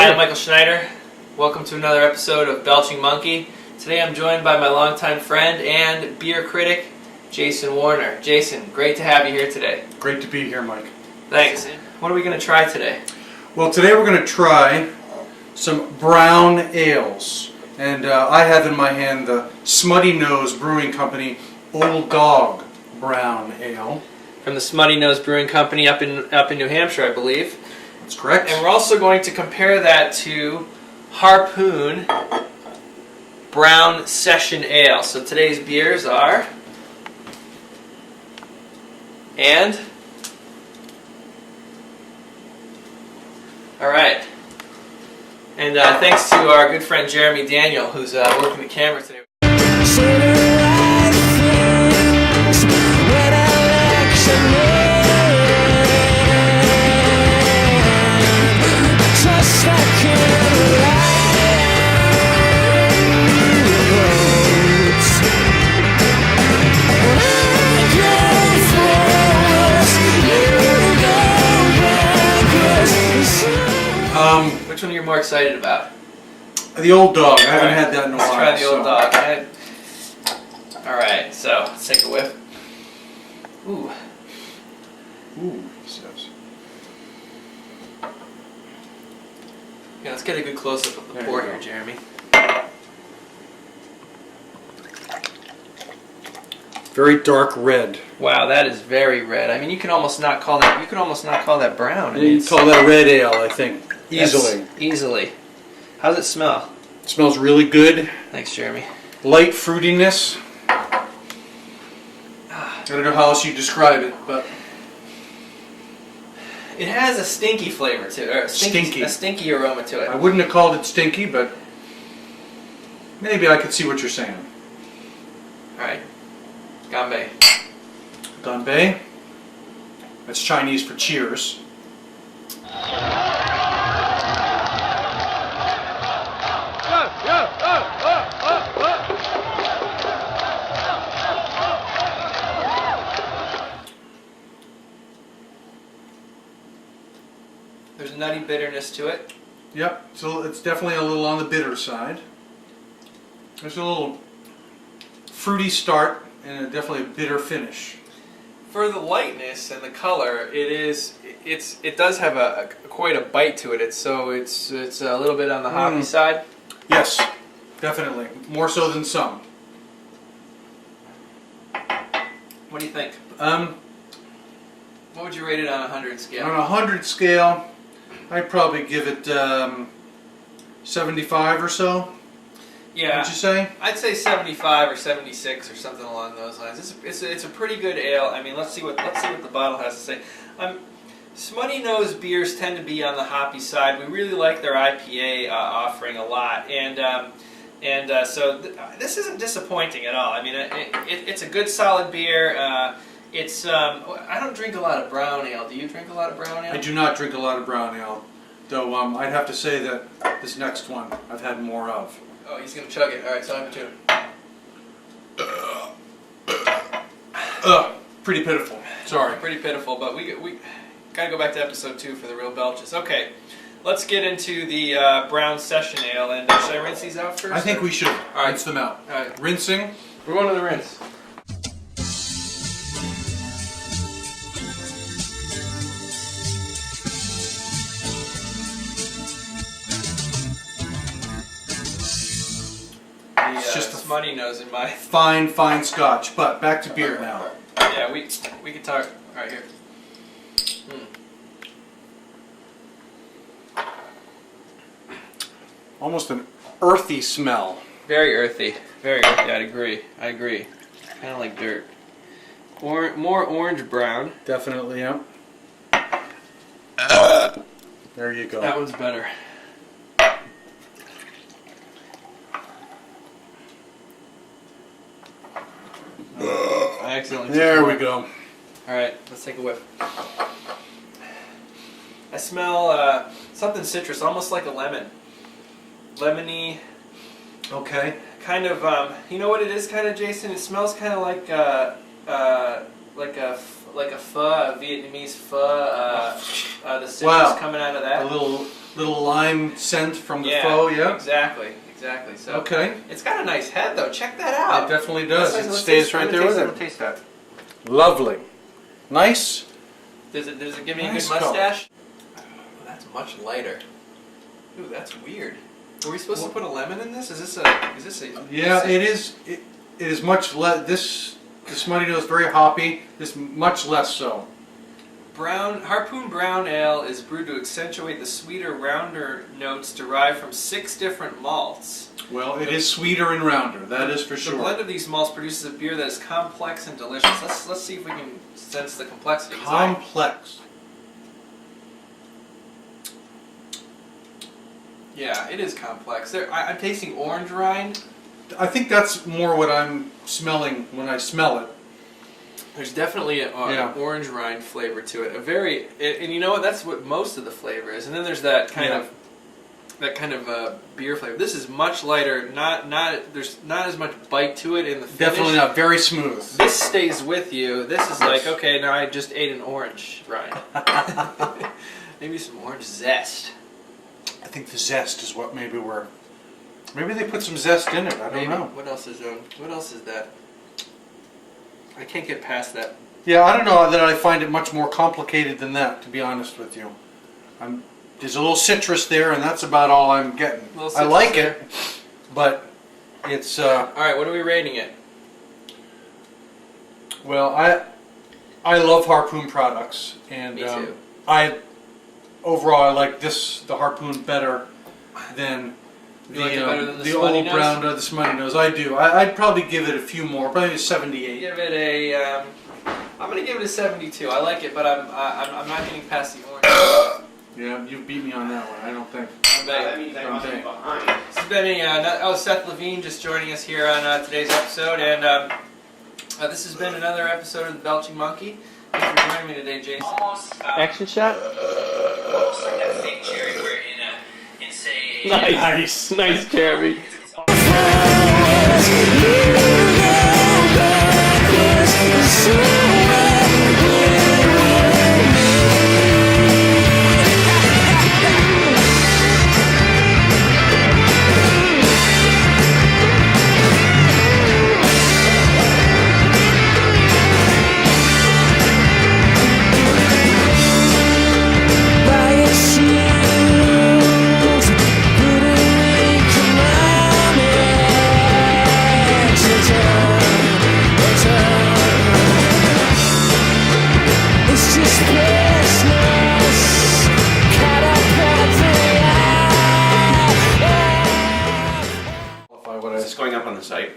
Hi, I'm Michael Schneider. Welcome to another episode of Belching Monkey. Today I'm joined by my longtime friend and beer critic, Jason Warner. Jason, great to have you here today. Great to be here, Mike. Thanks. What are we going to try today? Well, today we're going to try some brown ales. And I have in my hand the Smuttynose Brewing Company Old Dog Brown Ale. From the Smuttynose Brewing Company up in New Hampshire, I believe. That's correct. And we're also going to compare that to Harpoon Brown Session Ale. So today's beers are... And... Alright. And thanks to our good friend Jeremy Daniel, who's working the camera today. Which one are you more excited about? The Old Dog. I haven't had that in a while. Let's try the Old Dog. Alright, so let's take a whiff. Ooh. Ooh, he says. Yeah, let's get a good close-up of the pour here, Jeremy. Very dark red. Wow, that is very red. I mean, you can almost not call that. You can almost not call that brown. I mean, You call that red ale, I think. Easily. Yes, easily. How does it smell? It smells really good. Thanks, Jeremy. Light fruitiness. I don't know how else you describe it, but It has a stinky flavor to it. Or a stinky aroma to it. I wouldn't have called it stinky, but maybe I could see what you're saying. Alright. Ganbei. Ganbei. That's Chinese for cheers. There's a nutty bitterness to it. Yep, so it's definitely a little on the bitter side. There's a little fruity start and definitely a bitter finish. For the lightness and the color, it does have quite a bite to it. It's a little bit on the hoppy side. Yes, definitely. More so than some. What do you think? What would you rate it on a 100 scale? On a 100 scale, I'd probably give it 75 or so. Yeah. Would you say? I'd say 75 or 76 or something along those lines. It's a pretty good ale. I mean, let's see what the bottle has to say. Smuttynose beers tend to be on the hoppy side. We really like their IPA offering a lot, so this isn't disappointing at all. I mean, it's a good solid beer. I don't drink a lot of brown ale. Do you drink a lot of brown ale? I do not drink a lot of brown ale, though I'd have to say that this next one I've had more of. Oh, he's gonna chug it. All right, so I'm too. Pretty pitiful. Sorry. Pretty pitiful, but we gotta go back to episode 2 for the real belches. Okay, let's get into the brown session ale. And should I rinse these out first? I think we should rinse them out. All right. Rinsing. We're going to the rinse. It's just a Smuttynose in my... fine scotch. But back to beer now. Yeah, we can talk right here. Almost an earthy smell. Very earthy. Very earthy. I'd agree. Kind of like dirt. More orange brown. Definitely, yeah. There you go. That one's better. I accidentally. There we go. All right, let's take a whiff. I smell something citrus, almost like a lemon. Lemony. Okay. Kind of, you know what it is, kind of, Jason? It smells kind of like a like a pho, a Vietnamese pho. The citrus Wow. coming out of that. A little lime scent from the Yeah, pho, yeah? Exactly. So Okay. it's got a nice head though. Check that out. It definitely does. Let's It taste- stays right I'm there gonna with taste it. I'm gonna taste that. Lovely. Nice. Does it give me Nice a good color. mustache? Oh, that's much lighter. Ooh, that's weird. Were we supposed to put a lemon in this? Is this a? Yeah, it is. It is much less. The Smuttynose is very hoppy. This much less so. Harpoon Brown Ale is brewed to accentuate the sweeter, rounder notes derived from 6 different malts. Well, it is sweeter and rounder. That is for The sure. blend of these malts produces a beer that is complex and delicious. Let's see if we can sense the complexity. 'Cause Complex. yeah, it is complex. I'm tasting orange rind. I think that's more what I'm smelling when I smell it. There's definitely an orange rind flavor to it. And you know what? That's what most of the flavor is. And then there's that kind of beer flavor. This is much lighter. There's not as much bite to it in the finish. Definitely not. Very smooth. This stays with you. This is like, okay, now I just ate an orange rind. Maybe some orange zest. I think the zest is what maybe they put some zest in it. I don't know. What else is that? I can't get past that. Yeah, I don't know that I find it much more complicated than that, to be honest with you. There's a little citrus there, and that's about all I'm getting. I like it, but it's... All right, what are we rating it? Well, I love Harpoon products, and Me too. Overall I like the Harpoon better than You like it better than the old Smuttynose? brown the Smuttynose. I do. I'd probably give it a few more, probably a 78. Give it a. I'm gonna give it a 72. I like it, but I'm not getting past the orange. Yeah, you beat me on that one. I don't think. That means I must be behind. This has been Seth Levine just joining us here on today's episode, and this has been another episode of the Belching Monkey. Thanks for joining me today, Jason. Action shot? That fake cherry we're in say. Nice, Jeremy. Is this going up on the site?